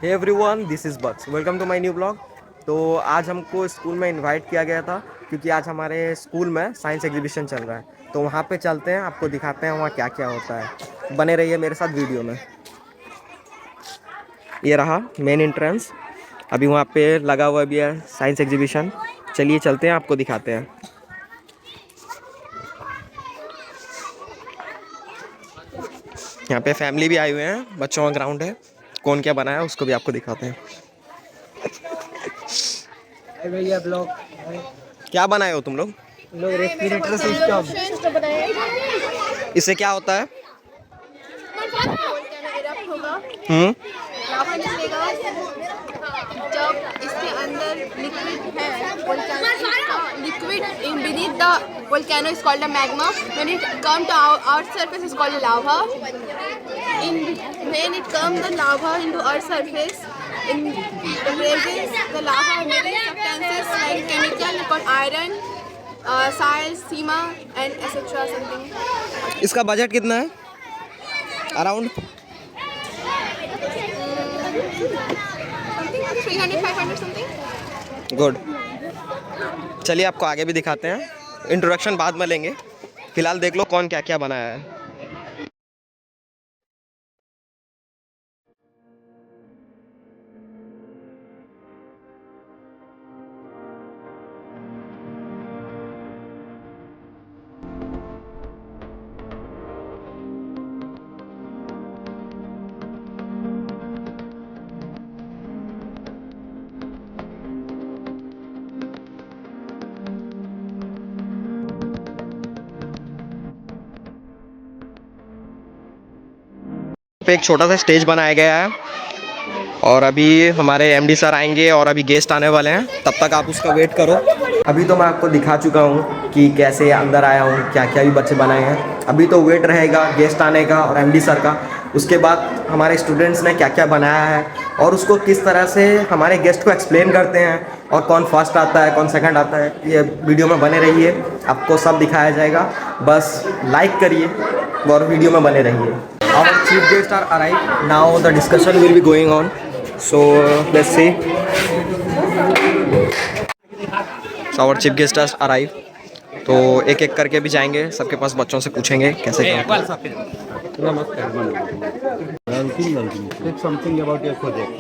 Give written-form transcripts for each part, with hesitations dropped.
Hey everyone, this is Bucks. Welcome to my new blog. तो आज हमको school में इनवाइट किया गया था क्योंकि आज हमारे स्कूल में साइंस एग्जीबिशन चल रहा है। तो वहाँ पे चलते हैं, आपको दिखाते हैं वहाँ क्या क्या होता है। बने रहिए मेरे साथ वीडियो में। ये रहा मेन एंट्रेंस। अभी वहाँ पे लगा हुआ भी है साइंस एग्जीबिशन। चलिए चलते हैं, आपको दिखाते हैं। यहाँ पे फैमिली भी आए हुए हैं, बच्चों का ग्राउंड है। कौन क्या बनाया है उसको भी आपको दिखाते हैं। भैया ब्लॉग क्या बनाए हो तुम लोग? लोग रेस्पिरेटर सिस्टम इससे क्या होता है? होगा, लावा निकलेगा। जब इसके अंदर लिक्विड है, liquid in beneath the volcano is called a magma. When it come to our surface is called a lava. When it comes the lava into our surface, in the presence the lava release substances like chemical called iron, salt, sema and etc. something. इसका budget कितना है around? 300-500 something. Good. चलिए आपको आगे भी दिखाते हैं, introduction बाद में लेंगे। फिलहाल देख लो कौन क्या क्या बनाया है। पे एक छोटा सा स्टेज बनाया गया है और अभी हमारे एमडी सर आएंगे और अभी गेस्ट आने वाले हैं। तब तक आप उसका वेट करो। अभी तो मैं आपको दिखा चुका हूँ कि कैसे अंदर आया हूँ, क्या क्या भी बच्चे बनाए हैं। अभी तो वेट रहेगा गेस्ट आने का और एमडी सर का। उसके बाद हमारे स्टूडेंट्स ने क्या क्या बनाया है और उसको किस तरह से हमारे गेस्ट को एक्सप्लेन करते हैं और कौन फर्स्ट आता है कौन सेकंड आता है। ये वीडियो में बने रहिए, आपको सब दिखाया जाएगा। बस लाइक करिए और वीडियो में बने रहिए। Our chief guests are arrived. Now the discussion will be going on. So let's see. So our chief guests are arrived. तो एक एक करके भी जाएंगे, सबके पास बच्चों से पूछेंगे कैसे क्या। something about your project.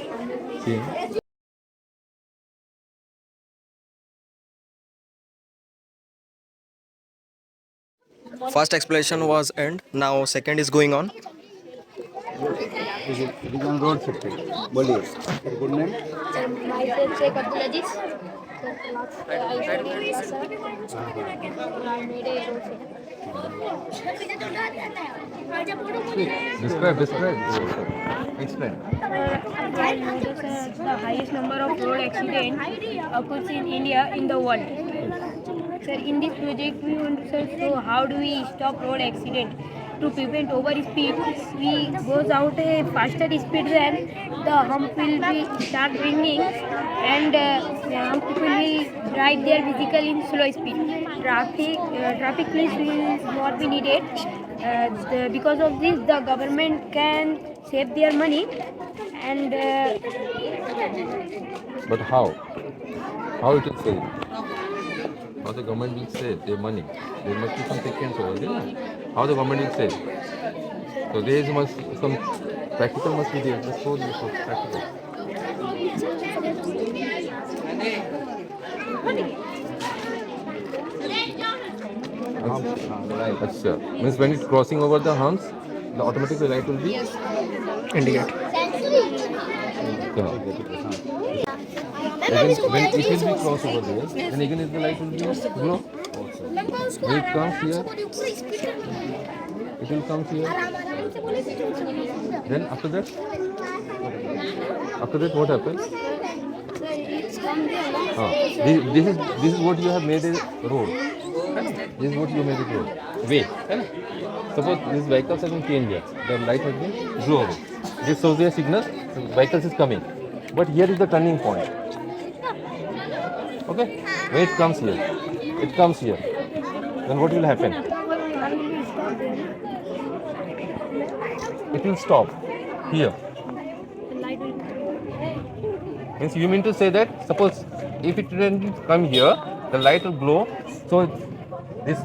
First explanation was end. Now second is going on. Is it on road safety? बोलिए sir, good name. Myself Sheikh Abdul Aziz. I studied I made a road Describe. Explain. I noticed the highest number of road accidents occurs in India in the world. Sir, in this project we want to search so how do we stop road accident to prevent overspeed. We goes out a faster speed than the hump will be start bringing and hump people will ride their vehicle in slow speed. Traffic police will not be needed. Because of this the government can save their money and But how? How it will save? How the government will save their money? There must be some sequence over there. How the government will save? So there is some practical must be there. Just show you for practical. Right. Achha. Means when it's crossing over the humps, the automatic light will be Indicate. yeah. Again, when it will be crossed over there, then again the light will be glow. When it comes here, it will come here. Then after that what happens? This is what you have made a road. This is what you made a road. Way. Suppose these vehicles have been changed here. The light has been glow away. This shows the signal. The vehicles is coming. But here is the turning point. Okay? When it comes here, then what will happen? It will stop here. Means you mean to say that suppose if it didn't come here, the light will glow, so this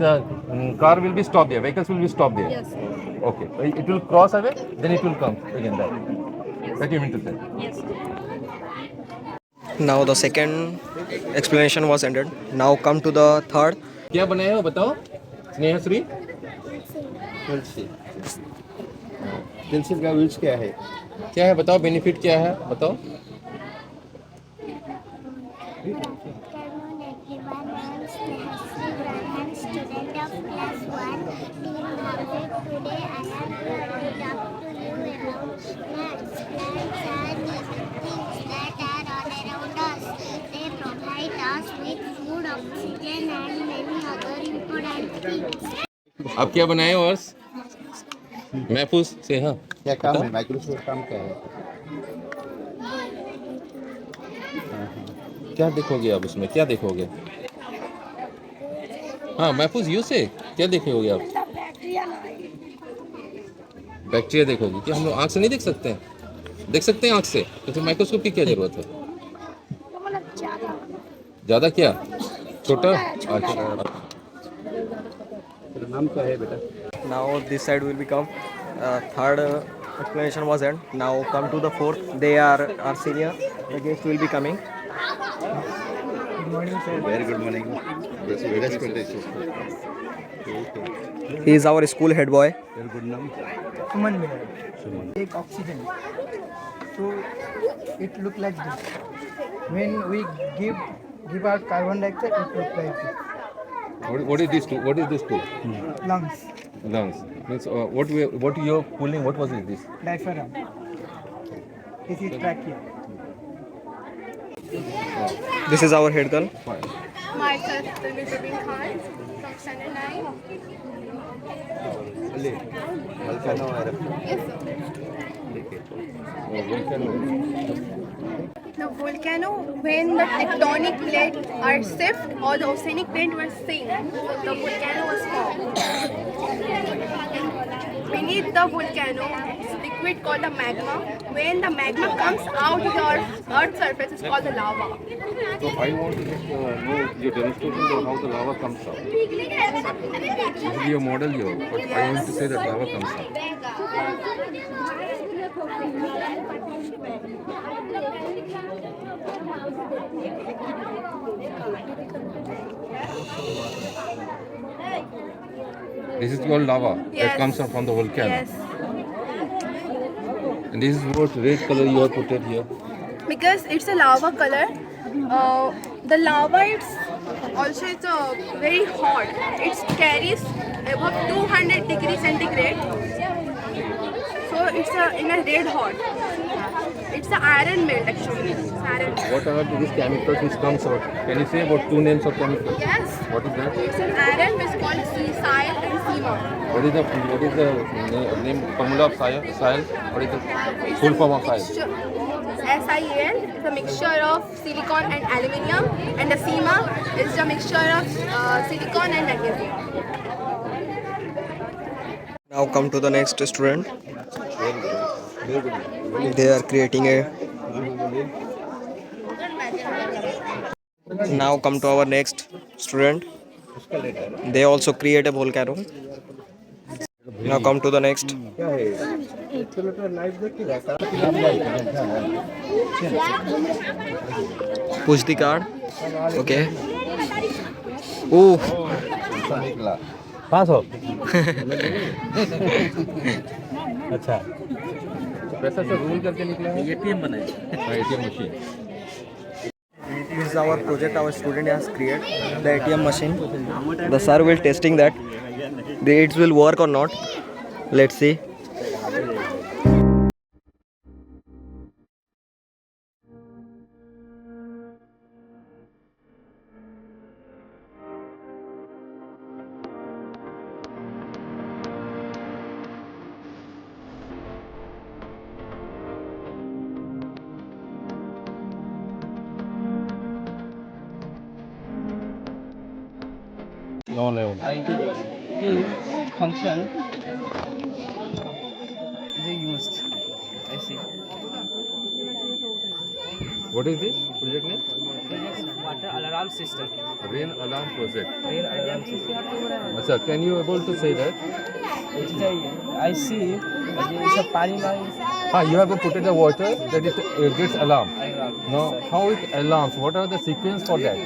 car will be stopped there, vehicles will be stopped there. Yes. Okay, it will cross away, then it will come again. That you mean to say? Yes. Now the second explanation was ended. Now come to the third. क्या बनाया हो बताओ स्नेहश्री? तुलसी तुलसी का use क्या है? क्या है बताओ, बेनिफिट क्या है बताओ? Good afternoon, everyone. I am Snehasri Brahman, student of class 1, Team Bhavik. Today I am here to talk to you about plants. Plants are living things that are all around us. They provide us with food, oxygen, and many other important things. आप क्या बनाए हो ours? महफूज से हाँ क्या काम है? माइक्रोसॉफ्ट काम क्या है? क्या देखोगे आप उसमें, क्या देखोगे? हाँ महफूज यू से क्या देखोगे आप? बैक्टीरिया देखोगे। क्या हम लोग आँख से नहीं देख सकते हैं? देख सकते हैं आँख से, तो फिर माइक्रोस्कोप की क्या जरूरत है? ज़्यादा क्या छोटा? अच्छा तेरा नाम क्या है बेटा? Now this side will become third explanation was end. Now come to the fourth. They are our senior. The guest will be coming. Very good morning. Respect. He is our school head boy. Your good name? Suman Miller. Take oxygen. So it look like this. When we give out carbon dioxide, it look like this. what is this to? What is this to? Lungs, Lungs. Means what you're pulling? What was it this? diaphragm. This is trachea. This is our head girl. Myself, Nizabin Khan from Standard 9. Volcano eruption. Yes, sir. The volcano, when the tectonic plates are shift or the oceanic plate were sink, the volcano was formed. Beneath the volcano is liquid called the magma. When the magma comes out of the earth's surface, it's called the lava. So I want to know your demonstration of how the lava comes out. This is your model here, but I want to say that lava comes out. This is called lava that Yes. comes out from the volcano. Yes. And this is what red color you have put it here. Because it's a lava color. The lava it's very hot. It carries above 200 degrees centigrade. So it's in a red hot. It's an iron melt actually. It's iron. What are these chemicals which comes out? Can you say about two names of chemicals? Yes. What is that? It's an iron which is called Sile and Sema. What is the name formula of Sile? What is the full form of Sile? SIL is a mixture of silicon and aluminium, and the Sema is a mixture of silicon and magnesium. Now come to the next student. They are creating a. Now come to our next student. They also create a volcano. Now come to the next. क्या है? चलो तो live देखिएगा। Push the card. Okay. Oh. निकला। 500. अच्छा पैसा से role करके निकला है। ATM बनाया। ATM machine. This is our project. Our student has created the ATM machine. The sir will testing that it will work or not. Let's see. Function they used. I see. What is this project name? Water alarm system. Rain alarm project. Rain alarm system. Achha, can you able to say that? It is I see. It's a primary You have to put in the water that it gets alarm. Now, how it alarms? What are the sequence for that?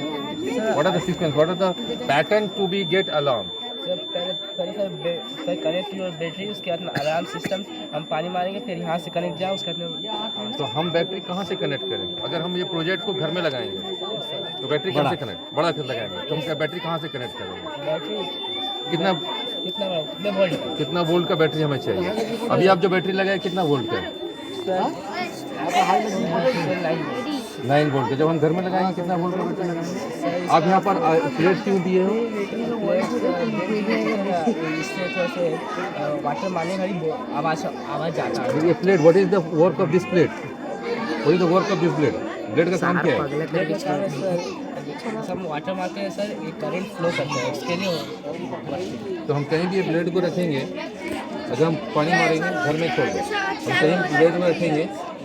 What are the sequence? What are the pattern to be get alarm? जब पहले connect your battery उसके बाद में alarm system हम पानी मारेंगे फिर यहाँ से कनेक्ट जाए उसके बाद तो हम बैटरी कहाँ से कनेक्ट करें? अगर हम ये प्रोजेक्ट को घर में लगाएंगे तो बैटरी कहाँ से कनेक्ट बड़ा कर लगाएंगे तो हम क्या बैटरी कहाँ से कनेक्ट करेंगे? बैटरी कितना कितना वोल्ट कितना वोल्ट का बैटरी हमें चाहिए? अभी आप जो बैटरी लगाए कितना वोल्ट का? 9 वोल्ट का। जब हम घर में लगाएंगे कितना वोल्ट का बैटरी लगाएंगे? आप यहाँ पर प्लेट क्यों दिए हो? इससे थोड़ा से वाटर मारने वाली आवाज़ जाता है। ये plate, what is the work of this plate? What is the work of this plate? Plate का काम क्या है? हम वाटर मारते हैं सर, एक करंट फ्लो करता है उसके लिए। तो हम कहीं भी ये ब्लेड को रखेंगे, अगर हम पानी मारेंगे घर में छोड़ दें, हम कहीं ब्लेड में रखेंगे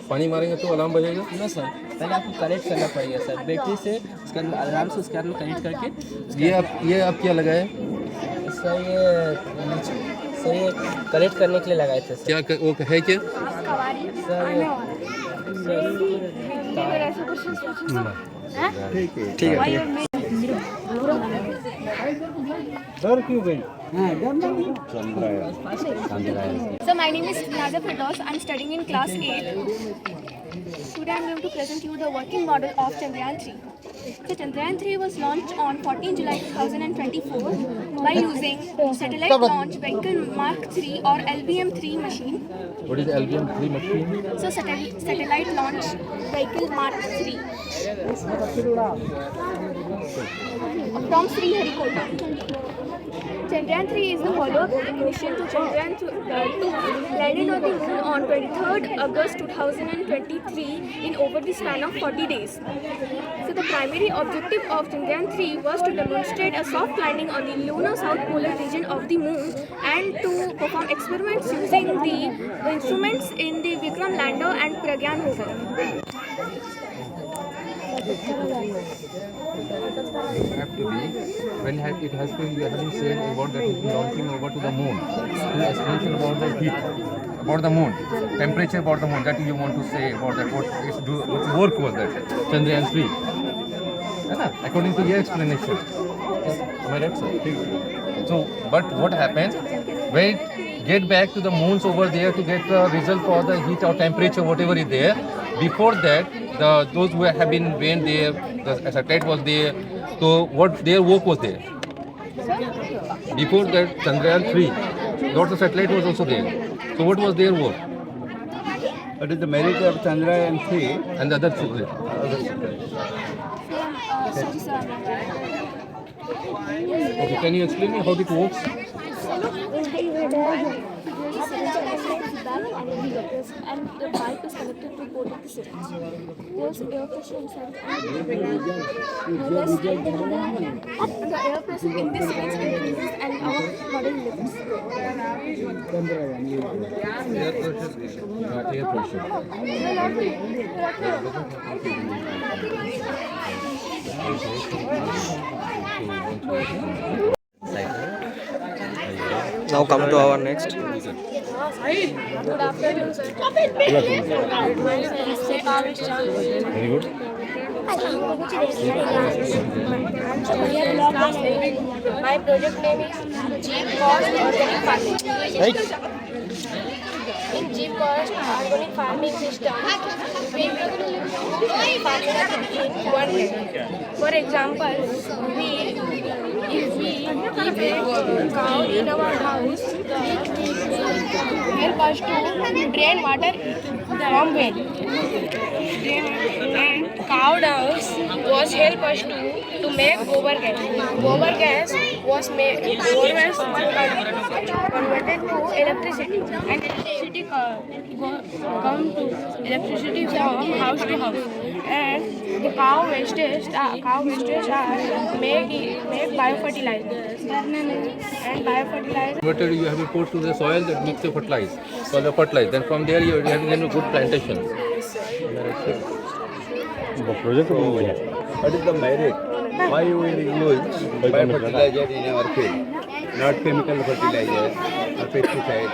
पानी मारेंगे तो अलार्म बजेगा? नो सर, पहले आपको कनेक्ट करना पड़ेगा सर बैटरी से, उसके बाद अलार्म से उसके बाद में कनेक्ट करके। ये आप क्या लगाए? सर ये कनेक्ट करने के लिए लगाए थे सर। क्या वो है क्या? ठीक है। डर क्यों गई? So my name is Naza Firdaus. I'm studying in class 8. Today I'm going to present you the working model of Chandrayaan 3. So Chandrayaan 3 was launched on 14 July 2024 by using Satellite Launch Vehicle Mark 3 or LVM-3 machine. What is LVM-3 machine? So Satellite Launch Vehicle Mark 3 from Sriharikota. Chandrayaan 3 is the follow-up mission to Chandrayaan 2, landed on the moon on 23rd August 2023 in over the span of 40 days. So the primary objective of Chandrayaan 3 was to demonstrate a soft landing on the lunar south polar region of the moon and to perform experiments using the instruments in the Vikram lander and Pragyan rover. Have to be when it has been, we having said about that it is launching over to the moon. The explanation about the heat, about the moon, temperature about the moon, that you want to say about that, what work was that? Chandrayaan 3. है ना? According to your explanation. Am I right, sir? So, but what happens when it get back to the moons over there to get the result for the heat or temperature, whatever is there? Before that, those who have been went there, the satellite was there. So, what their work was there? Before that, Chandrayaan 3, lot of satellite was also there. So, what was their work? What is the merit of Chandrayaan 3? And the other satellite? Sorry, sir. Okay, can you explain me how it works? And the pipe is connected to both of the syringes. There's air pressure inside and the air pressure in this syringe increases and our body lifts. Air pressure. Now come to our next. Good afternoon, sir. My name is Pavish Chan. Very good. My project name is Jeep Cost Organic Farming. In Jeep Cost Organic Farming system, we will farming in one way. For example, if we keep a cow in our house, help us to drain water from well. And cow dung was help us to make gobar gas. Gobar gas was converted to electricity, and electricity come to electricity from house to house. And the cow wastage are made biofertilizers. And biofertilizer. But you have to put to the soil that makes the fertilize. So the fertilize. Then from there you have a good plantation. Project what is the merit? Why we will use biofertilizer in our field, not chemical fertilizer or pesticide?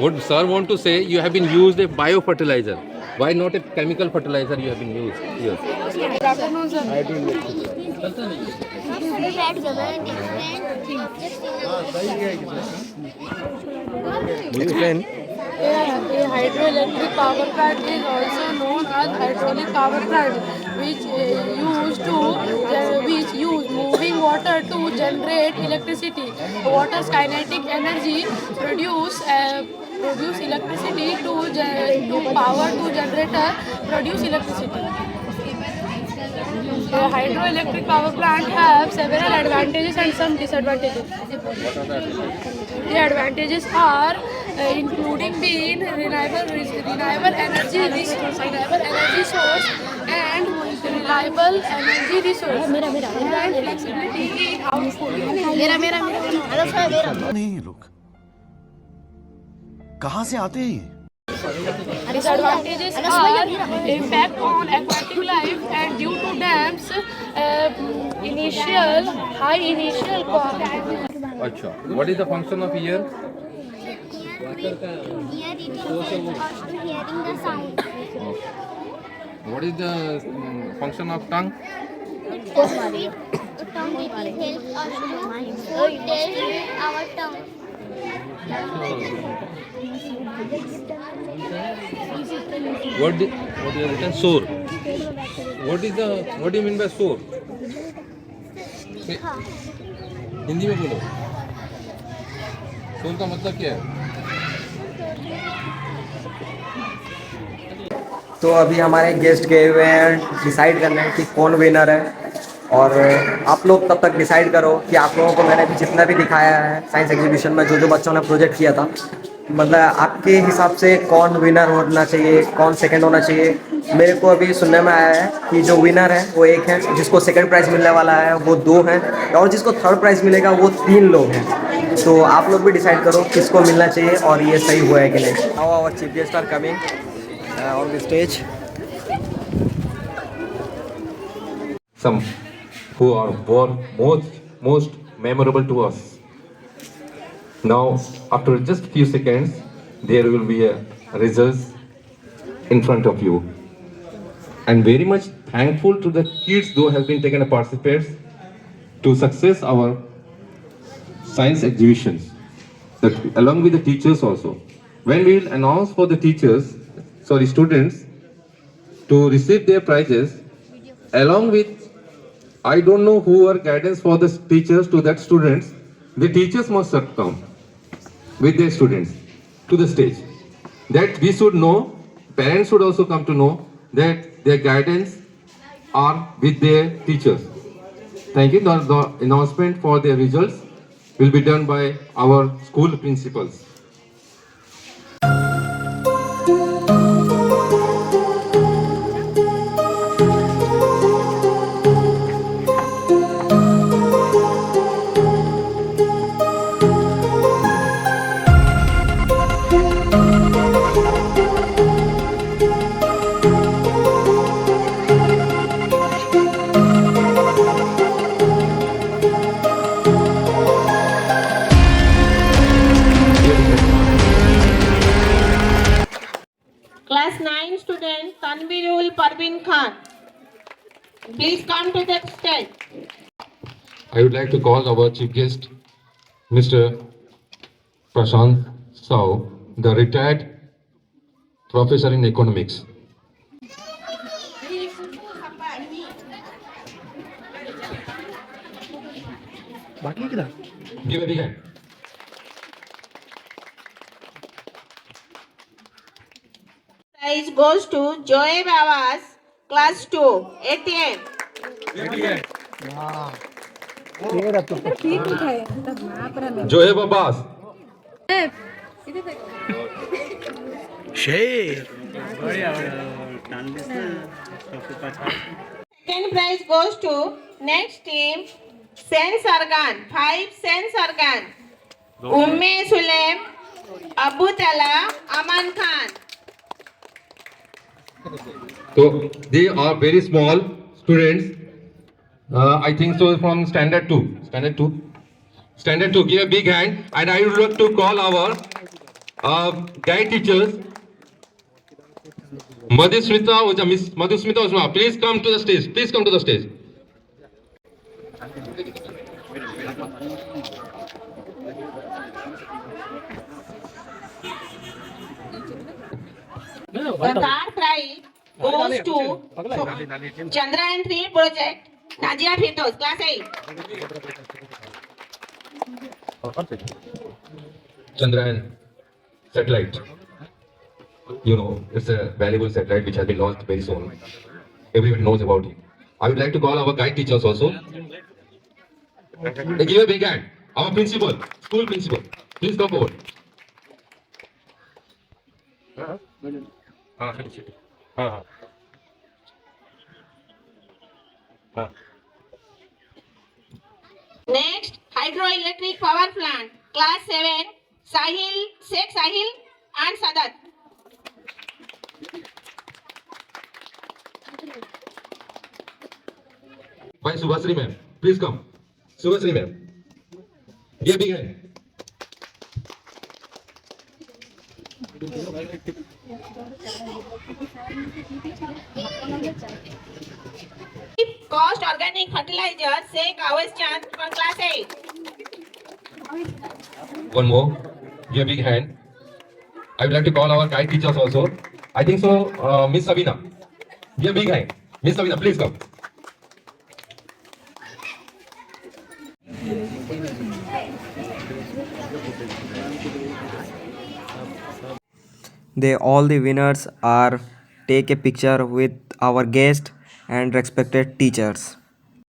What sir want to say, you have been used a biofertilizer. Why not a chemical fertilizer you have been used here? I don't know. Explain. A hydroelectric power plant is also known as hydraulic power plant, which use moving water to generate electricity. Water's kinetic energy produce electricity to power to generator produce electricity. A hydroelectric power plant have several advantages and some disadvantages. The advantages are including being renewable energy source and reliable energy resource and flexibility in output. नहीं ये लोग कहाँ से आते हैं ये? Disadvantages are impact on aquatic life and due to dams, high initial cost. Acha. What is the function of ear? Ear it is helps to hearing the sound. What is the function of tongue? Tongue it helps us to taste with our tongue. What you have written? Sore. What do you mean by sore? Hindi में बोलो. सोर का मतलब क्या है? तो अभी हमारे गेस्ट गए हुए हैं डिसाइड करने कि कौन विनर है, और आप लोग तब तक डिसाइड करो कि आप लोगों को मैंने भी जितना भी दिखाया है साइंस एग्जीबिशन में, जो बच्चों ने प्रोजेक्ट किया था, मतलब आपके हिसाब से कौन विनर होना चाहिए, कौन सेकंड होना चाहिए। मेरे को अभी सुनने में आया है कि जो विनर है वो एक है, जिसको सेकंड प्राइज़ मिलने वाला है वो 2 हैं, और जिसको थर्ड प्राइज़ मिलेगा वो 3 लोग हैं। तो आप लोग भी डिसाइड करो किसको मिलना चाहिए और ये सही हुआ है कि नहीं। Now our chief guest are coming on the stage. Some who are born most memorable to us. Now, after just few seconds, there will be a results in front of you. I'm very much thankful to the kids who have been taken a participants to success our science exhibitions, that along with the teachers also. When we will announce for the students to receive their prizes, along with, I don't know who are guidance for the teachers to that students, the teachers must come with their students to the stage. That we should know, parents should also come to know that their guidance are with their teachers. Thank you. The announcement for their results will be done by our school principals. Class 9 student Tanvirul Parveen Khan. Please come to the stage. I would like to call our chief guest, Mr. Prashant Sao, the retired professor in economics. Give a big hand. Prize goes to Joeb Abbas, class 2, ATM. Joeb Abbas. Second prize goes to next team, Sen Sargan, 5 Sen Sargan. Umme Sulaim, Abu Tala, Aman Khan. So they are very small students. I think so from standard 2. Standard 2. Standard 2. Give a big hand. And I would like to call our guide teachers. Madhusmita Ojha, Miss Madhusmita Ojha, please come to the stage. Please come to the stage. The car prize goes to Chandrayaan 3 project. Najia Firdaus, class 8. Chandrayaan satellite. You know, it's a valuable satellite which has been launched very soon. Everyone knows about it. I would like to call our guide teachers also. They give a big hand. Our principal, school principal, please come forward. Next, hydroelectric power plant, class 7, Sahil, Sheikh Sahil and Sadat. By Subhasri ma'am, please come. Subhasri ma'am. Give a big hand. Cost organic fertilizer, Sheikh Awais Chand from class 8. One more. Give a big hand. I would like to call our guide teachers also. I think so, Miss Sabina. Give a big hand. Miss Sabina, please come. All the winners are take a picture with our guest and respected teachers.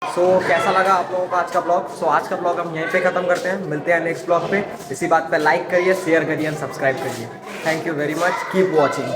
कैसा लगा आप लोगों का आज का blog? आज का blog हम यहीं पे ख़त्म करते हैं. मिलते हैं नेक्स्ट ब्लॉग पे. इसी बात पे लाइक करिए, शेयर करिए एंड सब्सक्राइब करिए. Thank you very much. Keep watching.